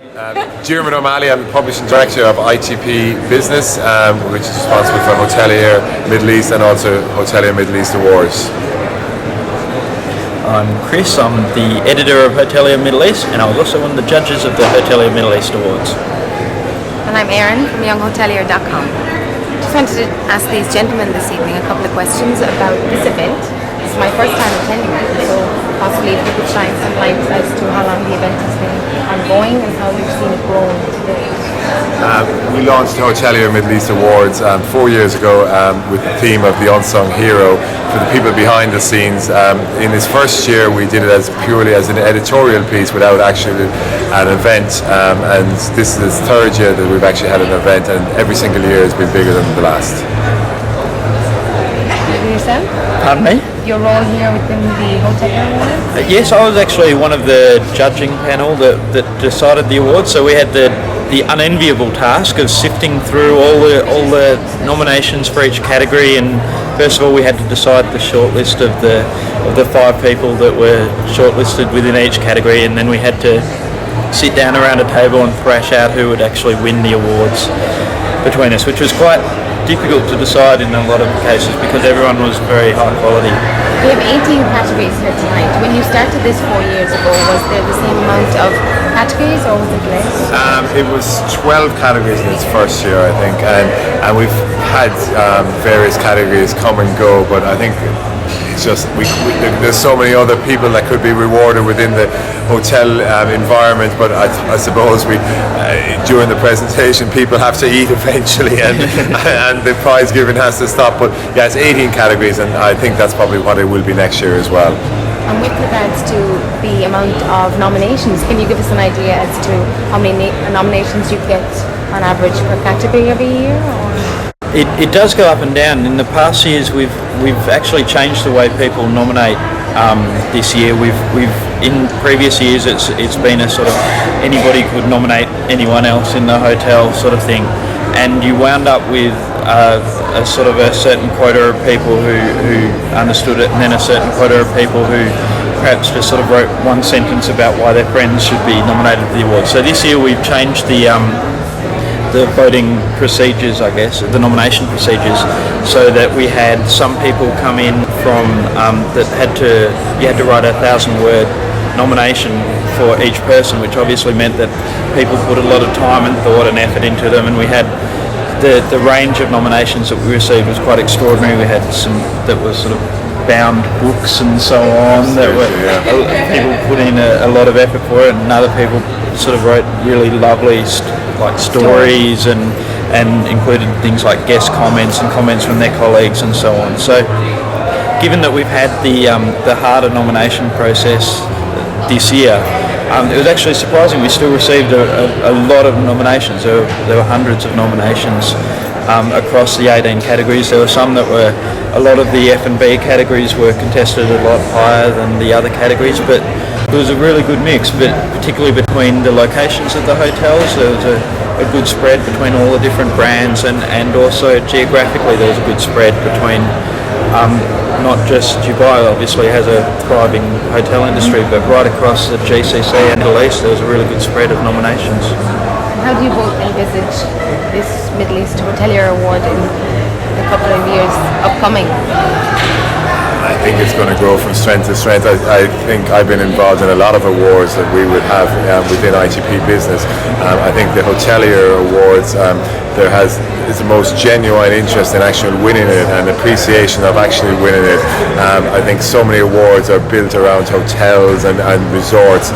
Diarmuid O'Malley, I'm the Publishing Director of ITP Business, which is responsible for Hotelier Middle East and also Hotelier Middle East Awards. I'm Chris, I'm the editor of Hotelier Middle East, and I was also one of the judges of the Hotelier Middle East Awards. And I'm Erin from younghotelier.com. Just wanted to ask these gentlemen this evening a couple of questions about this event. This is my first time attending it, so possibly if you could shine some light as to how long the event has been ongoing and how you've seen it grow today. We launched the Hotelier Middle East Awards 4 years ago with the theme of the unsung hero for the people behind the scenes. In this first year we did it as purely as an editorial piece without actually an event, and this is the third year that we've actually had an event, and every single year has been bigger than the last. Yourself? Pardon me? Your role here within the Hotelier Awards? Yes, I was actually one of the judging panel that decided the awards, so we had the unenviable task of sifting through all the nominations for each category, and first of all we had to decide the shortlist of the 5 people that were shortlisted within each category, and then we had to sit down around a table and thrash out who would actually win the awards between us, which was quite difficult to decide in a lot of cases because everyone was very high quality. We have 18 categories here tonight. When you started this 4 years ago, was there the same amount of categories or was it less? It was 12 categories in its first year, I think, and we've had various categories come and go, but I think it's just there's so many other people that could be rewarded within the hotel environment, but I suppose during the presentation people have to eat eventually, and the prize giving has to stop. But yeah, it's 18 categories, and I think that's probably what it will be next year as well. And with regards to the amount of nominations, can you give us an idea as to how many nominations you get on average per category every year? It does go up and down. In the past years, we've actually changed the way people nominate. This year, we've in previous years, it's been a sort of anybody could nominate anyone else in the hotel sort of thing, and you wound up with a sort of a certain quota of people who understood it, and then a certain quota of people who perhaps just sort of wrote one sentence about why their friends should be nominated for the award. So this year we've changed the voting procedures, I guess, the nomination procedures, so that we had some people come in from that you had to write a 1,000-word nomination for each person, which obviously meant that people put a lot of time and thought and effort into them, and we had the range of nominations that we received was quite extraordinary. We had some that were sort of bound books and so on that were people put in a lot of effort for it, and other people sort of wrote really lovely stories and included things like guest comments and comments from their colleagues and so on. So given that we've had the harder nomination process this year, it was actually surprising. We still received a lot of nominations. There were hundreds of nominations across the 18 categories. There were some that were, a lot of the F&B categories were contested a lot higher than the other categories, but it was a really good mix, but particularly between the locations of the hotels. There was a good spread between all the different brands, and also geographically there was a good spread between not just Dubai obviously has a thriving hotel industry, but right across the GCC and Middle East there was a really good spread of nominations. How do you both envisage this Middle East Hotelier Award in a couple of years upcoming? I think it's going to grow from strength to strength. I think I've been involved in a lot of awards that we would have within ITP Business. I think the Hotelier Awards, is the most genuine interest in actually winning it and appreciation of actually winning it. I think so many awards are built around hotels and resorts.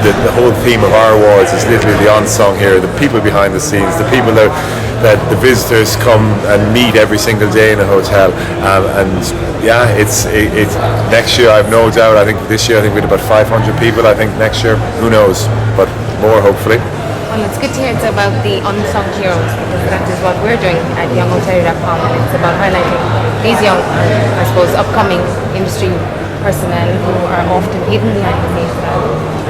The whole theme of our awards is literally the unsung hero, the people behind the scenes, the people that the visitors come and meet every single day in a hotel. And yeah, it's next year I've no doubt. I think this year I think we had about 500 people. I think next year, who knows, but more hopefully. Well, it's good to hear it's about the unsung heroes, because that is what we're doing at younghotelier.com, and it's about highlighting these young, I suppose, upcoming industry personnel who are often hidden behind the scenes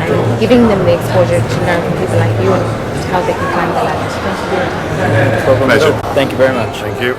and giving them the exposure to learn from people like you and how they can climb the ladder. Pleasure. Thank you very much. Thank you.